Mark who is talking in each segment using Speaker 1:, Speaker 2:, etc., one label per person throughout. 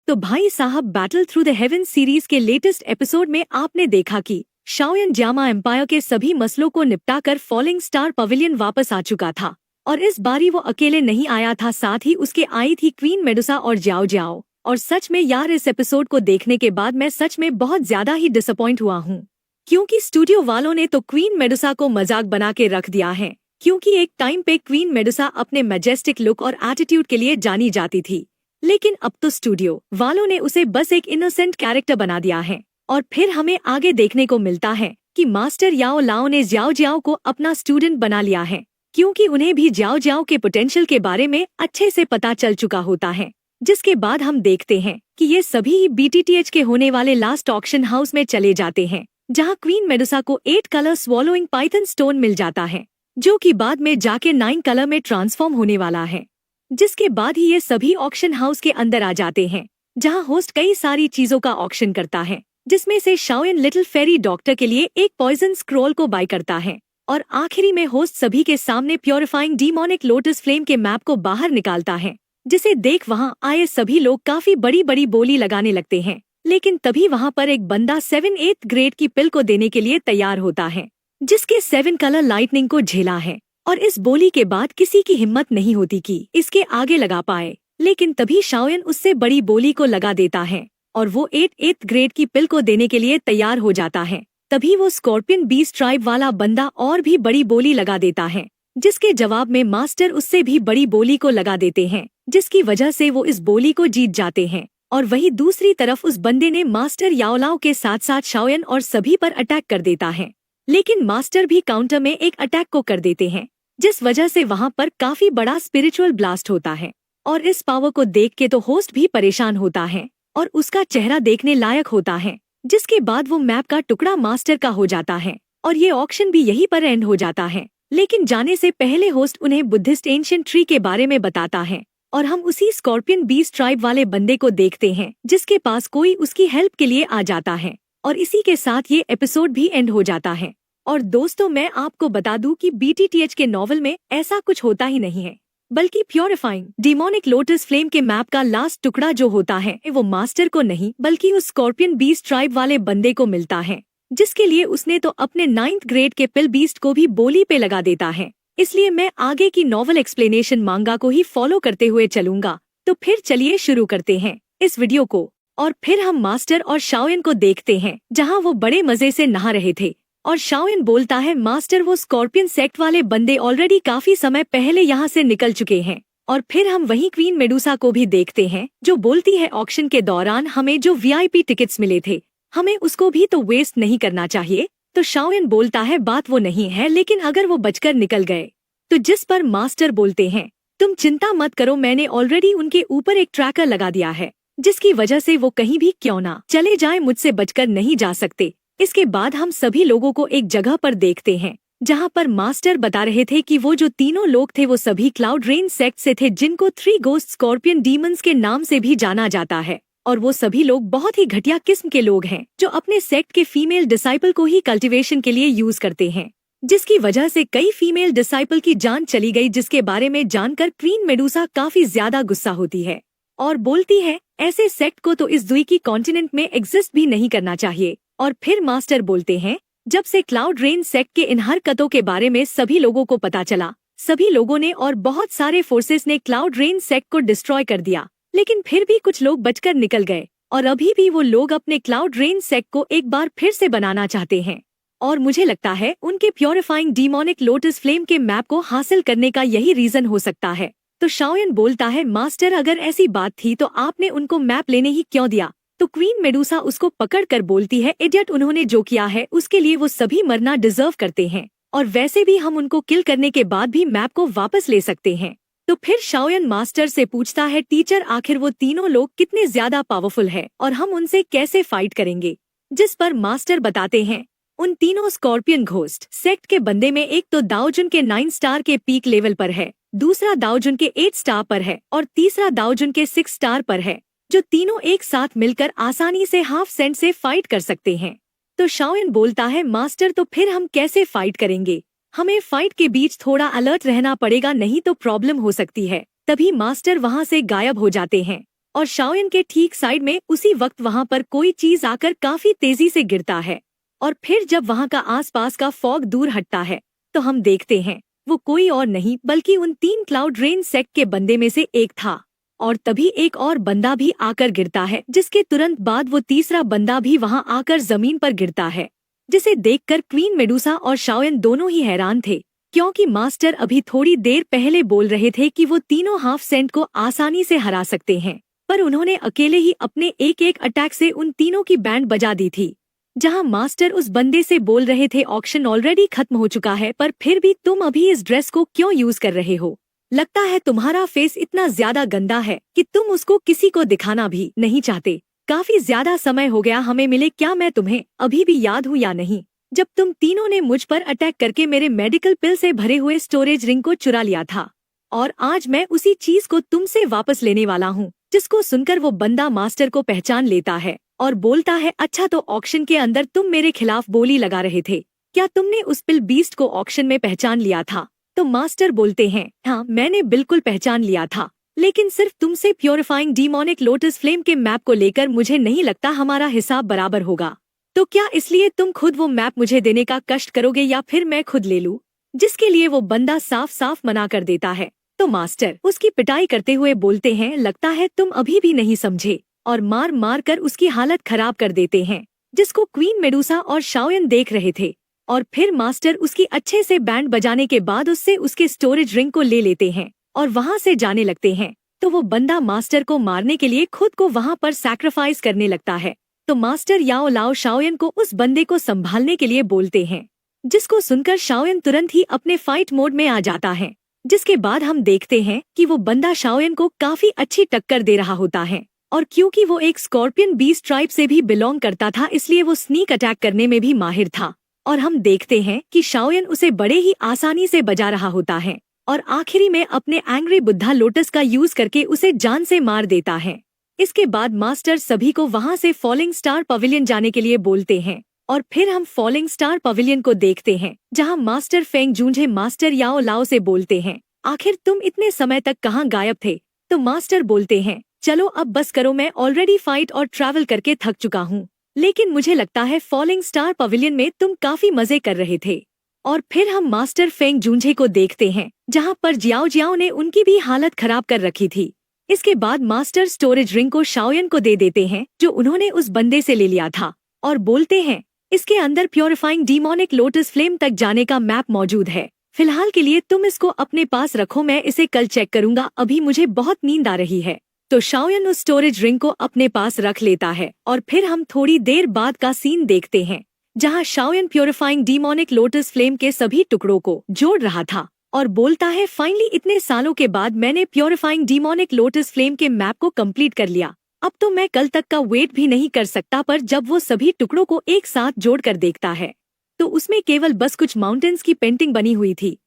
Speaker 1: तो भाई साहब, battle through the heavens series के लेटेस्ट एपिसोड में आपने देखा कि शाओयन जामा एम्पायर के सभी मसलों को निपटाकर फॉलिंग स्टार पवेलियन वापस आ चुका था। और इस बारी वो अकेले नहीं आया था, साथ ही उसके आई थी क्वीन मेडुसा और जाओ जाओ। और सच में यार, इस एपिसोड को देखने के बाद मैं सच में बहुत ज्यादा ही डिसअपॉइंट हुआ हूँ, क्योंकि स्टूडियो वालों ने तो क्वीन मेडुसा को मजाक बना के रख दिया है। क्योंकि एक टाइम पे क्वीन मेडुसा अपने मैजेस्टिक लुक और एटीट्यूड के लिए जानी जाती थी, लेकिन अब तो स्टूडियो वालों ने उसे बस एक इनोसेंट कैरेक्टर बना दिया है। और फिर हमें आगे देखने को मिलता है कि मास्टर याओ लाओ ने जाओ जाओ को अपना स्टूडेंट बना लिया है, क्योंकि उन्हें भी जाओ जाओ के पोटेंशियल के बारे में अच्छे से पता चल चुका होता है। जिसके बाद हम देखते हैं कि ये सभी BTTH के होने वाले लास्ट ऑक्शन हाउस में चले जाते हैं, जहाँ क्वीन मेडुसा को 8 कलर स्वॉलोइंग पाइथन स्टोन मिल जाता है, जो कि बाद में जाके 9 कलर में ट्रांसफॉर्म होने वाला है। जिसके बाद ही ये सभी ऑक्शन हाउस के अंदर आ जाते हैं, जहां होस्ट कई सारी चीजों का ऑक्शन करता है, जिसमें से शाओयन लिटिल फेरी डॉक्टर के लिए एक पॉइजन स्क्रॉल को बाय करता है। और आखिरी में होस्ट सभी के सामने प्योरिफाइंग डीमोनिक लोटस फ्लेम के मैप को बाहर निकालता है, जिसे देख वहां आए सभी लोग काफी बड़ी बड़ी बोली लगाने लगते हैं। लेकिन तभी वहां पर एक बंदा 7th ग्रेड की पिल को देने के लिए तैयार होता है, जिसके 7 कलर लाइटनिंग को झेला है। और इस बोली के बाद किसी की हिम्मत नहीं होती कि इसके आगे लगा पाए, लेकिन तभी शाओयन उससे बड़ी बोली को लगा देता है और वो 8th ग्रेड की पिल को देने के लिए तैयार हो जाता है। तभी वो स्कॉर्पियन बीस्ट ट्राइब वाला बंदा और भी बड़ी बोली लगा देता है, जिसके जवाब में मास्टर उससे भी बड़ी बोली को लगा देते हैं, जिसकी वजह से वो इस बोली को जीत जाते हैं। और वही दूसरी तरफ उस बंदे ने मास्टर याओलाओ के साथ साथ शाओयन और सभी पर अटैक कर देता है, लेकिन मास्टर भी काउंटर में एक अटैक को कर देते हैं, जिस वजह से वहां पर काफी बड़ा स्पिरिचुअल ब्लास्ट होता है। और इस पावर को देख के तो होस्ट भी परेशान होता है और उसका चेहरा देखने लायक होता है। जिसके बाद वो मैप का टुकड़ा मास्टर का हो जाता है और ये ऑक्शन भी यहीं पर एंड हो जाता है। लेकिन जाने से पहले होस्ट उन्हें बुद्धिस्ट एंशिएंट ट्री के बारे में बताता है और हम उसी स्कॉर्पियन बीस्ट ट्राइब वाले बंदे को देखते हैं, जिसके पास कोई उसकी हेल्प के लिए आ जाता है। और इसी के साथ ये एपिसोड भी एंड हो जाता है। और दोस्तों, मैं आपको बता दूं कि BTTH के नॉवल में ऐसा कुछ होता ही नहीं है, बल्कि प्योरिफाइंग डीमोनिक लोटस फ्लेम के मैप का लास्ट टुकड़ा जो होता है वो मास्टर को नहीं बल्कि उस स्कॉर्पियन बीस्ट ट्राइब वाले बंदे को मिलता है, जिसके लिए उसने तो अपने 9th ग्रेड के पिल बीस्ट को भी बोली पे लगा देता है। इसलिए मैं आगे की नॉवल एक्सप्लेनेशन मांगा को ही फॉलो करते हुए चलूंगा। तो फिर चलिए शुरू करते हैं इस वीडियो को। और फिर हम मास्टर और शाओयन को देखते हैं, जहाँ वो बड़े मजे से नहा रहे थे। और शाओयन बोलता है, मास्टर वो स्कॉर्पियन सेक्ट वाले बंदे ऑलरेडी काफी समय पहले यहाँ से निकल चुके हैं। और फिर हम वहीं क्वीन मेडुसा को भी देखते हैं, जो बोलती है ऑक्शन के दौरान हमें जो VIP टिकट्स मिले थे, हमें उसको भी तो वेस्ट नहीं करना चाहिए। तो शाओयन बोलता है, बात वो नहीं है, लेकिन अगर वो बचकर निकल गए तो। जिस पर मास्टर बोलते हैं, तुम चिंता मत करो, मैंने ऑलरेडी उनके ऊपर एक ट्रैकर लगा दिया है, जिसकी वजह से वो कहीं भी क्यों ना चले जाए मुझसे बचकर नहीं जा सकते। इसके बाद हम सभी लोगों को एक जगह पर देखते हैं, जहां पर मास्टर बता रहे थे कि वो जो तीनों लोग थे वो सभी क्लाउड रेन सेक्ट से थे, जिनको 3 गोस्ट स्कॉर्पियन डीमंस के नाम से भी जाना जाता है। और वो सभी लोग बहुत ही घटिया किस्म के लोग हैं, जो अपने सेक्ट के फीमेल डिसाइपल को ही कल्टीवेशन के लिए यूज करते हैं, जिसकी वजह से कई फीमेल डिसाइपल की जान चली गई, जिसके बारे में जानकर क्वीन मेडुसा काफी ज्यादा गुस्सा होती है और बोलती है, ऐसे सेक्ट को तो इस द्वीप की कॉन्टिनेंट में एग्जिस्ट भी नहीं करना चाहिए। और फिर मास्टर बोलते हैं, जब से क्लाउड रेन सेक्ट के इन हरकतों के बारे में सभी लोगों को पता चला, सभी लोगों ने और बहुत सारे फोर्सेस ने क्लाउड रेन सेक्ट को डिस्ट्रॉय कर दिया, लेकिन फिर भी कुछ लोग बचकर निकल गए। और अभी भी वो लोग अपने क्लाउड रेन सेक्ट को एक बार फिर से बनाना चाहते हैं। और मुझे लगता है उनके प्योरिफाइंग डीमोनिक लोटस फ्लेम के मैप को हासिल करने का यही रीजन हो सकता है। तो शाओयन बोलता है, मास्टर अगर ऐसी बात थी तो आपने उनको मैप लेने ही क्यों दिया। तो क्वीन मेडुसा उसको पकड़कर बोलती है, इडियट, उन्होंने जो किया है उसके लिए वो सभी मरना डिजर्व करते हैं, और वैसे भी हम उनको किल करने के बाद भी मैप को वापस ले सकते हैं। तो फिर शाओयन मास्टर से पूछता है, टीचर आखिर वो तीनों लोग कितने ज्यादा पावरफुल है और हम उनसे कैसे फाइट करेंगे। जिस पर मास्टर बताते हैं, उन तीनों स्कॉर्पियन घोस्ट सेक्ट के बंदे में एक तो दाओजुन के 9 स्टार के पीक लेवल पर है, दूसरा दाओजुन के 8 स्टार पर है और तीसरा दाओजुन के 6 स्टार पर है, जो तीनों एक साथ मिलकर आसानी से हाफ सेंट से फाइट कर सकते हैं। तो शाओयन बोलता है, मास्टर तो फिर हम कैसे फाइट करेंगे, हमें फाइट के बीच थोड़ा अलर्ट रहना पड़ेगा, नहीं तो प्रॉब्लम हो सकती है। तभी मास्टर वहाँ से गायब हो जाते हैं और शाओयन के ठीक साइड में उसी वक्त वहाँ पर कोई चीज आकर काफी तेजी से गिरता है। और फिर जब वहाँ का आसपास का फॉग दूर हटता है तो हम देखते हैं वो कोई और नहीं बल्कि उन 3 क्लाउड रेन सेक्ट के बंदे में से एक था। और तभी एक और बंदा भी आकर गिरता है, जिसके तुरंत बाद वो तीसरा बंदा भी वहाँ आकर जमीन पर गिरता है, जिसे देखकर क्वीन मेडुसा और शाओयन दोनों ही हैरान थे, क्योंकि मास्टर अभी थोड़ी देर पहले बोल रहे थे कि वो तीनों हाफ सेंट को आसानी से हरा सकते हैं, पर उन्होंने अकेले ही अपने एक एक अटैक से उन तीनों की बैंड बजा दी थी। जहां मास्टर उस बंदे से बोल रहे थे ऑक्शन ऑलरेडी खत्म हो चुका है, पर फिर भी तुम अभी इस ड्रेस को क्यों यूज कर रहे हो? लगता है तुम्हारा फेस इतना ज्यादा गंदा है कि तुम उसको किसी को दिखाना भी नहीं चाहते। काफी ज्यादा समय हो गया हमें मिले, क्या मैं तुम्हें अभी भी याद हूँ या नहीं, जब तुम तीनों ने मुझ पर अटैक करके मेरे मेडिकल पिल से भरे हुए स्टोरेज रिंग को चुरा लिया था, और आज मैं उसी चीज को तुमसे वापस लेने वाला हूँ। जिसको सुनकर वो बंदा मास्टर को पहचान लेता है और बोलता है, अच्छा तो ऑक्शन के अंदर तुम मेरे खिलाफ बोली लगा रहे थे, क्या तुमने उस पिल बीस्ट को ऑक्शन में पहचान लिया था? तो मास्टर बोलते हैं, हाँ मैंने बिल्कुल पहचान लिया था, लेकिन सिर्फ तुमसे प्योरिफाइंग डीमोनिक लोटस फ्लेम के मैप को लेकर मुझे नहीं लगता हमारा हिसाब बराबर होगा। तो क्या इसलिए तुम खुद वो मैप मुझे देने का कष्ट करोगे या फिर मैं खुद ले लूं? जिसके लिए वो बंदा साफ साफ मना कर देता है। तो मास्टर उसकी पिटाई करते हुए बोलते हैं, लगता है तुम अभी भी नहीं समझे, और मार मार कर उसकी हालत खराब कर देते हैं, जिसको क्वीन मेडुसा और शाओयन देख रहे थे। और फिर मास्टर उसकी अच्छे से बैंड बजाने के बाद उससे उसके स्टोरेज रिंग को ले लेते हैं और वहाँ से जाने लगते हैं। तो वो बंदा मास्टर को मारने के लिए खुद को वहाँ पर सैक्रिफाइस करने लगता है। तो मास्टर याओ लाओ शाओयन को उस बंदे को संभालने के लिए बोलते हैं, जिसको सुनकर शाओयन तुरंत ही अपने फाइट मोड में आ जाता है। जिसके बाद हम देखते हैं कि वो बंदा शाओयन को काफी अच्छी टक्कर दे रहा होता है, और क्योंकि वो एक स्कॉर्पियन बीस्ट ट्राइब से भी बिलोंग करता था इसलिए वो स्नीक अटैक करने में भी माहिर था। और हम देखते हैं कि शाओयन उसे बड़े ही आसानी से बजा रहा होता है और आखिरी में अपने एंग्री बुद्धा लोटस का यूज करके उसे जान से मार देता है। इसके बाद मास्टर सभी को वहां से फॉलिंग स्टार पवेलियन जाने के लिए बोलते हैं, और फिर हम फॉलिंग स्टार पवेलियन को देखते हैं जहां मास्टर फेंग जूंझे मास्टर याओ लाओ से बोलते हैं, आखिर तुम इतने समय तक कहाँ गायब थे? तो मास्टर बोलते हैं, चलो अब बस करो, मैं ऑलरेडी फाइट और ट्रैवल करके थक चुका हूँ, लेकिन मुझे लगता है फॉलिंग स्टार पवेलियन में तुम काफी मजे कर रहे थे। और फिर हम मास्टर फेंग जूंझे को देखते हैं जहां पर जियाओ जियाओ ने उनकी भी हालत खराब कर रखी थी। इसके बाद मास्टर स्टोरेज रिंग को शाओयन को दे देते हैं जो उन्होंने उस बंदे से ले लिया था, और बोलते हैं इसके अंदर प्योरिफाइंग डीमोनिक लोटस फ्लेम तक जाने का मैप मौजूद है, फिलहाल के लिए तुम इसको अपने पास रखो, मैं इसे कल चेक करूंगा, अभी मुझे बहुत नींद आ रही है। तो शाओयन उस स्टोरेज रिंग को अपने पास रख लेता है, और फिर हम थोड़ी देर बाद का सीन देखते हैं जहां Shaoyan purifying demonic lotus flame के सभी टुकड़ों को जोड़ रहा था और बोलता है, फाइनली इतने सालों के बाद मैंने प्योरिफाइंग डीमोनिक लोटस फ्लेम के मैप को कंप्लीट कर लिया, अब तो मैं कल तक का वेट भी नहीं कर सकता। पर जब वो सभी टुकड़ों को एक साथ जोड़कर देखता है तो उसमें केवल बस कुछ माउंटेन्स की पेंटिंग बनी हुई थी,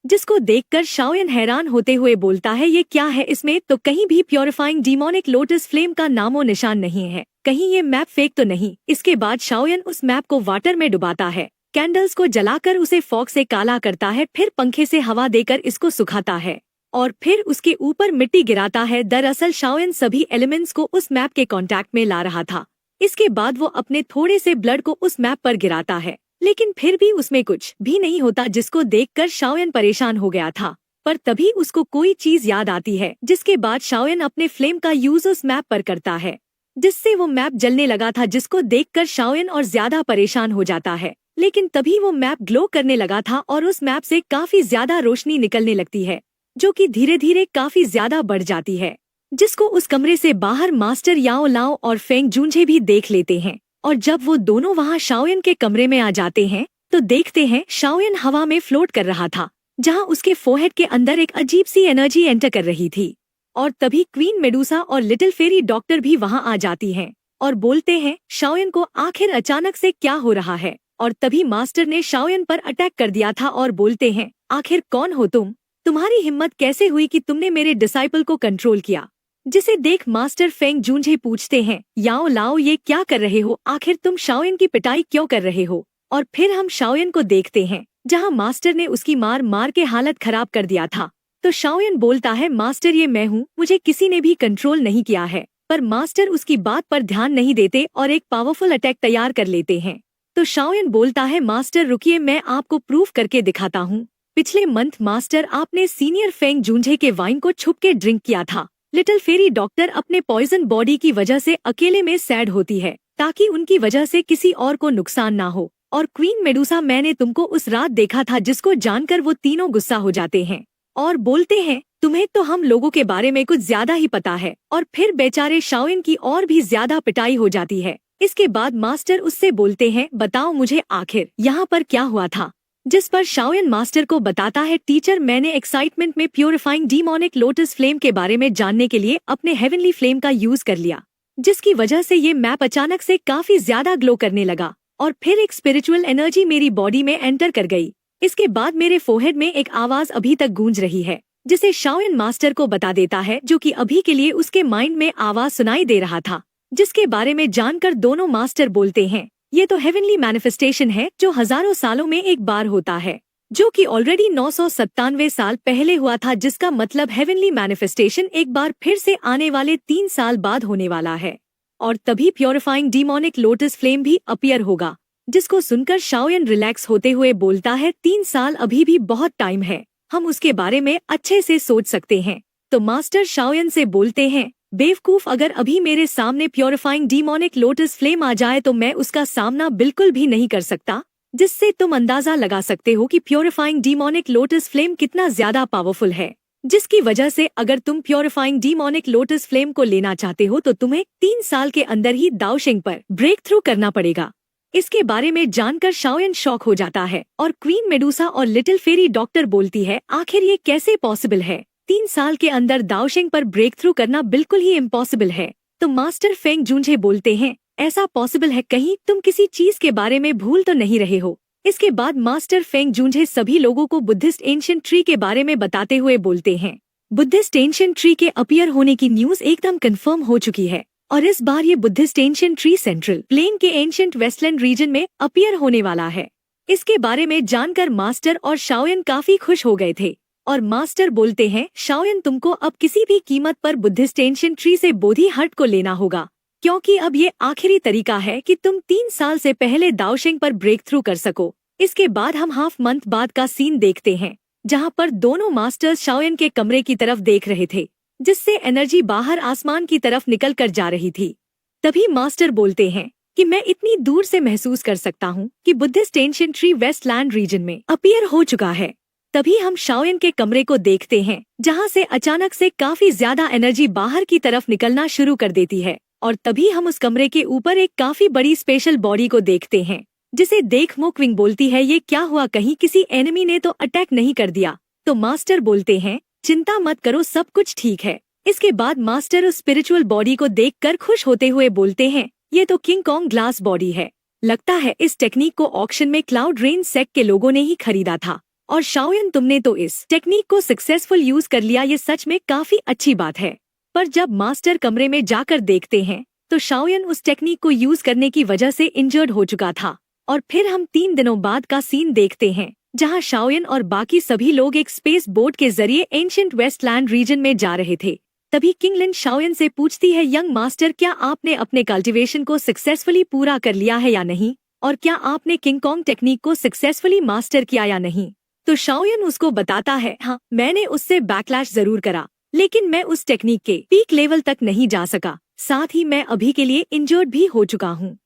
Speaker 1: जिसको देखकर शाओयन हैरान होते हुए बोलता है, ये क्या है? इसमें तो कहीं भी प्योरिफाइंग डीमोनिक लोटस फ्लेम का नामो निशान नहीं है, कहीं ये मैप फेक तो नहीं? इसके बाद शाओयन उस मैप को वाटर में डुबाता है, कैंडल्स को जलाकर उसे फॉग से काला करता है, फिर पंखे से हवा देकर इसको सुखाता है और फिर उसके ऊपर मिट्टी गिराता है। दरअसल शाओयन सभी एलिमेंट्स को उस मैप के कांटेक्ट में ला रहा था। इसके बाद वो अपने थोड़े से ब्लड को उस मैप पर गिराता है, लेकिन फिर भी उसमें कुछ भी नहीं होता, जिसको देखकर शाओयन परेशान हो गया था। पर तभी उसको कोई चीज याद आती है, जिसके बाद शाओयन अपने फ्लेम का यूज उस मैप पर करता है, जिससे वो मैप जलने लगा था, जिसको देखकर शाओयन और ज्यादा परेशान हो जाता है। लेकिन तभी वो मैप ग्लो करने लगा था और उस मैप से काफी ज्यादा रोशनी निकलने लगती है, जो कि धीरे धीरे काफी ज्यादा बढ़ जाती है, जिसको उस कमरे से बाहर मास्टर याओ लाओ और फेंग जूंझे भी देख लेते हैं। और जब वो दोनों वहाँ शाओयन के कमरे में आ जाते हैं तो देखते हैं शाओयन हवा में फ्लोट कर रहा था, जहाँ उसके फोरहेड के अंदर एक अजीब सी एनर्जी एंटर कर रही थी। और तभी क्वीन मेडुसा और लिटिल फेरी डॉक्टर भी वहाँ आ जाती हैं और बोलते हैं, शाओयन को आखिर अचानक से क्या हो रहा है? और तभी मास्टर ने शाओयन पर अटैक कर दिया था और बोलते हैं, आखिर कौन हो तुम? तुम्हारी हिम्मत कैसे हुई कि तुमने मेरे डिसाइपल को कंट्रोल किया? जिसे देख मास्टर फेंग जूंझे पूछते हैं, याओ लाओ ये क्या कर रहे हो? आखिर तुम शाओयन की पिटाई क्यों कर रहे हो? और फिर हम शाओयन को देखते हैं जहां मास्टर ने उसकी मार मार के हालत खराब कर दिया था। तो शाओयन बोलता है, मास्टर ये मैं हूँ, मुझे किसी ने भी कंट्रोल नहीं किया है, पर मास्टर उसकी बात पर ध्यान नहीं देते और एक पावरफुल अटैक तैयार कर लेते हैं। तो शाओयन बोलता है, मास्टर रुकिए, मैं आपको प्रूफ करके दिखाता हूँ। पिछले मंथ मास्टर आपने सीनियर फेंग जूंझे के वाइन को छुप के ड्रिंक किया था। लिटिल फेरी डॉक्टर अपने पॉइजन बॉडी की वजह से अकेले में सैड होती है ताकि उनकी वजह से किसी और को नुकसान ना हो। और क्वीन मेडुसा, मैंने तुमको उस रात देखा था, जिसको जानकर वो तीनों गुस्सा हो जाते हैं और बोलते हैं, तुम्हें तो हम लोगों के बारे में कुछ ज्यादा ही पता है। और फिर बेचारे शाओयन की और भी ज्यादा पिटाई हो जाती है। इसके बाद मास्टर उससे बोलते हैं, बताओ मुझे आखिर यहाँ पर क्या हुआ था। जिस पर शाओयन मास्टर को बताता है, टीचर मैंने एक्साइटमेंट में प्योरिफाइंग डीमोनिक लोटस फ्लेम के बारे में जानने के लिए अपने हेवनली फ्लेम का यूज कर लिया, जिसकी वजह से ये मैप अचानक से काफी ज्यादा ग्लो करने लगा और फिर एक स्पिरिचुअल एनर्जी मेरी बॉडी में एंटर कर गई। इसके बाद मेरे फोरहेड में एक आवाज अभी तक गूंज रही है, जिसे शाओयन मास्टर को बता देता है, जो कि अभी के लिए उसके माइंड में आवाज सुनाई दे रहा था। जिसके बारे में जानकर दोनों मास्टर बोलते हैं, ये तो हेवनली मैनिफेस्टेशन है जो हजारों सालों में एक बार होता है, जो कि ऑलरेडी 997 साल पहले हुआ था, जिसका मतलब हेवनली मैनिफेस्टेशन एक बार फिर से आने वाले 3 साल बाद होने वाला है। और तभी प्योरिफाइंग डीमोनिक लोटस फ्लेम भी अपीयर होगा। जिसको सुनकर शाओयन रिलैक्स होते हुए बोलता है, 3 साल अभी भी बहुत टाइम है, हम उसके बारे में अच्छे से सोच सकते हैं। तो मास्टर शाओयन से बोलते हैं, बेवकूफ, अगर अभी मेरे सामने प्योरिफाइंग डीमोनिक लोटस फ्लेम आ जाए तो मैं उसका सामना बिल्कुल भी नहीं कर सकता। जिससे तुम अंदाजा लगा सकते हो कि प्योरिफाइंग डीमोनिक लोटस फ्लेम कितना ज्यादा पावरफुल है। जिसकी वजह से अगर तुम प्योरिफाइंग डीमोनिक लोटस फ्लेम को लेना चाहते हो तो तुम्हें 3 साल के अंदर ही दाओशेंग पर ब्रेक थ्रू करना पड़ेगा। इसके बारे में जानकर शाओयन शॉक हो जाता है और क्वीन मेडुसा और लिटिल फेरी डॉक्टर बोलती है, आखिर ये कैसे पॉसिबल है। 3 साल के अंदर दाओशेंग पर ब्रेक थ्रू करना बिल्कुल ही इम्पॉसिबल है। तो मास्टर फेंग जूंझे बोलते हैं, ऐसा पॉसिबल है, कहीं तुम किसी चीज के बारे में भूल तो नहीं रहे हो। इसके बाद मास्टर फेंग जूंझे सभी लोगों को बुद्धिस्ट एंशिएंट ट्री के बारे में बताते हुए बोलते हैं, बुद्धिस्ट एंशिएंट ट्री के अपीयर होने की न्यूज एकदम कंफर्म हो चुकी है और इस बार ये Buddhist ancient tree central plain के एंशिएंट वेस्टलैंड रीजन में अपीयर होने वाला है। इसके बारे में जानकर मास्टर और शाओयन काफी खुश हो गए थे और मास्टर बोलते हैं, शाओयन तुमको अब किसी भी कीमत पर बुद्धिस्ट एंशिएंट ट्री से बोधि हट को लेना होगा, क्योंकि अब ये आखिरी तरीका है कि तुम 3 साल से पहले दाओशेंग पर ब्रेक थ्रू कर सको। इसके बाद हम हाफ मंथ बाद का सीन देखते हैं, जहां पर दोनों मास्टर्स शाओयन के कमरे की तरफ देख रहे थे, जिससे एनर्जी बाहर आसमान की तरफ निकल कर जा रही थी। तभी मास्टर बोलते हैं कि मैं इतनी दूर से महसूस कर सकता हूँ कि Buddhist ancient tree wasteland region में अपीयर हो चुका है। तभी हम शाओयन के कमरे को देखते हैं, जहाँ से अचानक से काफी ज्यादा एनर्जी बाहर की तरफ निकलना शुरू कर देती है और तभी हम उस कमरे के ऊपर एक काफी बड़ी स्पेशल बॉडी को देखते हैं, जिसे देख मोक्विंग बोलती है, ये क्या हुआ, कहीं किसी एनिमी ने तो अटैक नहीं कर दिया। तो मास्टर बोलते हैं, चिंता मत करो, सब कुछ ठीक है। इसके बाद मास्टर उस स्पिरिचुअल बॉडी को देखकर खुश होते हुए बोलते हैं, ये तो किंग कॉन्ग ग्लास बॉडी है। लगता है इस टेक्निक को ऑक्शन में क्लाउड रेन सेक्ट के लोगों ने ही खरीदा था और शाओयन तुमने तो इस टेक्निक को सक्सेसफुल यूज कर लिया, ये सच में काफी अच्छी बात है। पर जब मास्टर कमरे में जाकर देखते हैं तो शाओयन उस टेक्निक को यूज करने की वजह से इंजर्ड हो चुका था। और फिर हम 3 दिनों बाद का सीन देखते हैं, जहां शाओयन और बाकी सभी लोग एक स्पेस बोट के जरिए एंशिएंट वेस्टलैंड रीजन में जा रहे थे। तभी किंगलिन शाओयन से पूछती है, यंग मास्टर, क्या आपने अपने कल्टीवेशन को सक्सेसफुली पूरा कर लिया है या नहीं, और क्या आपने किंग कॉन्ग टेक्निक को सक्सेसफुली मास्टर किया या नहीं। तो शाओयन उसको बताता है, हाँ मैंने उससे बैकलैश जरूर करा, लेकिन मैं उस टेक्निक के पीक लेवल तक नहीं जा सका, साथ ही मैं अभी के लिए इंजर्ड भी हो चुका हूँ।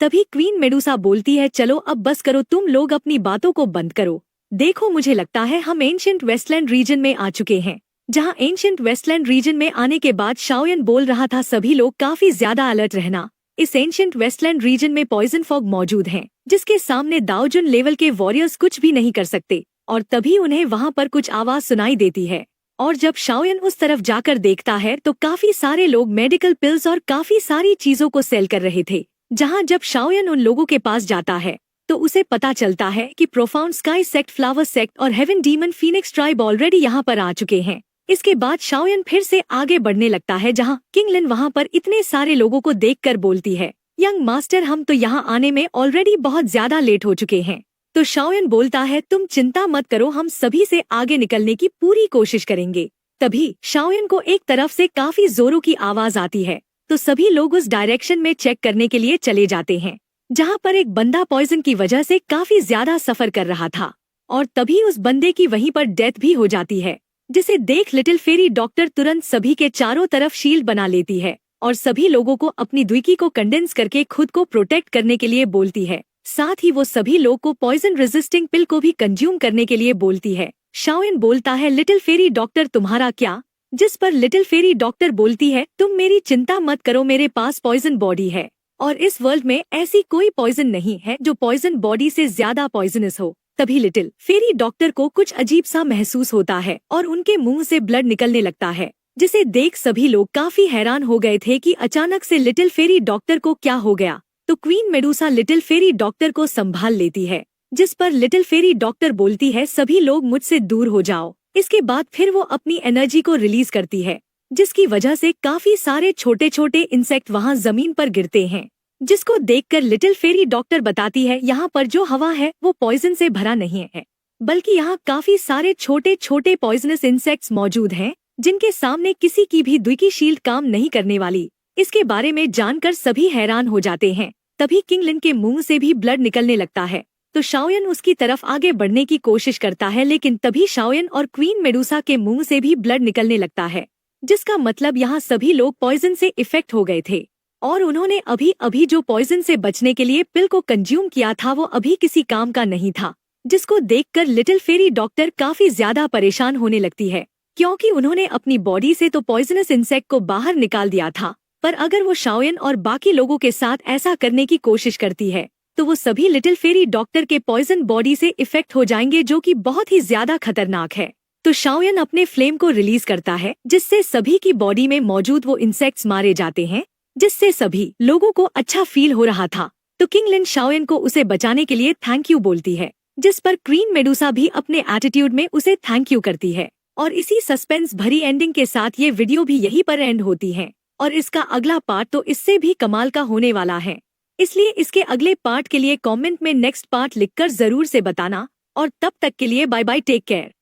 Speaker 1: तभी क्वीन मेडुसा बोलती है, चलो अब बस करो, तुम लोग अपनी बातों को बंद करो। देखो मुझे लगता है हम एंशिएंट वेस्टलैंड रीजन में आ चुके हैं। जहां एंशिएंट वेस्टलैंड रीजन में आने के बाद शाओयन बोल रहा था, सभी लोग काफी ज्यादा अलर्ट रहना। इस एंशिएंट वेस्टलैंड रीजन में पॉइजन फॉग मौजूद है, जिसके सामने दाओजुन लेवल के वॉरियर्स कुछ भी नहीं कर सकते। और तभी उन्हें वहां पर कुछ आवाज सुनाई देती है और जब शाओयन उस तरफ जाकर देखता है तो काफी सारे लोग मेडिकल पिल्स और काफी सारी चीजों को सेल कर रहे थे। जहां जब शाओयन उन लोगों के पास जाता है तो उसे पता चलता है कि profound sky sect, flower sect और heaven demon phoenix tribe already यहाँ पर आ चुके हैं। इसके बाद शाओयन फिर से आगे बढ़ने लगता है, जहाँ किंगलिन वहाँ पर इतने सारे लोगों को देखकर बोलती है, यंग मास्टर हम तो यहाँ आने में ऑलरेडी बहुत ज्यादा लेट हो चुके हैं। तो शाओयन बोलता है, तुम चिंता मत करो, हम सभी से आगे निकलने की पूरी कोशिश करेंगे। तभी शाओयन को एक तरफ से काफी जोरों की आवाज आती है तो सभी लोग उस डायरेक्शन में चेक करने के लिए चले जाते हैं जहाँ पर एक बंदा पॉइजन की वजह से काफी ज्यादा सफर कर रहा था, और तभी उस बंदे की वहीं पर डेथ भी हो जाती है, जिसे देख लिटिल फेरी डॉक्टर तुरंत सभी के चारों तरफ शील्ड बना लेती है और सभी लोगों को अपनी द्विकी को कंडेंस करके खुद को प्रोटेक्ट करने के लिए बोलती है। साथ ही वो सभी लोग को पॉइजन रेजिस्टिंग पिल को भी कंज्यूम करने के लिए बोलती है। शाओयन बोलता है, लिटिल फेरी डॉक्टर तुम्हारा क्या? जिस पर लिटिल फेरी डॉक्टर बोलती है, तुम मेरी चिंता मत करो, मेरे पास पॉइजन बॉडी है और इस वर्ल्ड में ऐसी कोई पॉइजन नहीं है जो पॉइजन बॉडी से ज्यादा पॉइजनस हो। तभी लिटिल फेरी डॉक्टर को कुछ अजीब सा महसूस होता है और उनके मुंह से ब्लड निकलने लगता है, जिसे देख सभी लोग काफी हैरान हो गए थे कि अचानक से लिटिल फेरी डॉक्टर को क्या हो गया। तो queen Medusa little fairy doctor को संभाल लेती है, जिस पर लिटिल फेरी डॉक्टर बोलती है, सभी लोग मुझसे दूर हो जाओ। इसके बाद फिर वो अपनी एनर्जी को रिलीज करती है, जिसकी वजह से काफी सारे छोटे छोटे इंसेक्ट वहाँ जमीन पर गिरते हैं, जिसको देखकर लिटिल फेरी डॉक्टर बताती है, यहाँ पर जो हवा है वो पॉइजन से भरा नहीं है, बल्कि यहाँ काफी सारे छोटे छोटे पॉइजनस इंसेक्ट्स मौजूद हैं, जिनके सामने किसी की भी द्विकी शील्ड काम नहीं करने वाली। इसके बारे में जानकर सभी हैरान हो जाते हैं। तभी किंग लिन के मुंह से भी ब्लड निकलने लगता है, तो शाओयन उसकी तरफ आगे बढ़ने की कोशिश करता है, लेकिन तभी शाओयन और क्वीन मेडुसा के मुंह से भी ब्लड निकलने लगता है, जिसका मतलब यहाँ सभी लोग पॉइजन से इफेक्ट हो गए थे और उन्होंने अभी अभी जो पॉइजन से बचने के लिए पिल को कंज्यूम किया था वो अभी किसी काम का नहीं था, जिसको देखकर लिटिल फेरी डॉक्टर काफी ज्यादा परेशान होने लगती है, क्योंकि उन्होंने अपनी बॉडी से तो पॉइजनस इंसेक्ट को बाहर निकाल दिया था, पर अगर वो शाओयन और बाकी लोगों के साथ ऐसा करने की कोशिश करती है तो वो सभी लिटिल फेरी डॉक्टर के पॉइजन बॉडी से इफेक्ट हो जाएंगे, जो कि बहुत ही ज्यादा खतरनाक है। तो शाओयन अपने फ्लेम को रिलीज करता है, जिससे सभी की बॉडी में मौजूद वो इंसेक्ट्स मारे जाते हैं, जिससे सभी लोगों को अच्छा फील हो रहा था। तो किंग लिन शाओयन को उसे बचाने के लिए थैंक यू बोलती है, जिस पर क्वीन मेडुसा भी अपने एटीट्यूड में उसे थैंक यू करती है। और इसी सस्पेंस भरी एंडिंग के साथ ये वीडियो भी यहीं पर एंड होती है, और इसका अगला पार्ट तो इससे भी कमाल का होने वाला है, इसलिए इसके अगले पार्ट के लिए कमेंट में नेक्स्ट पार्ट लिखकर जरूर से बताना। और तब तक के लिए बाय बाय, टेक केयर।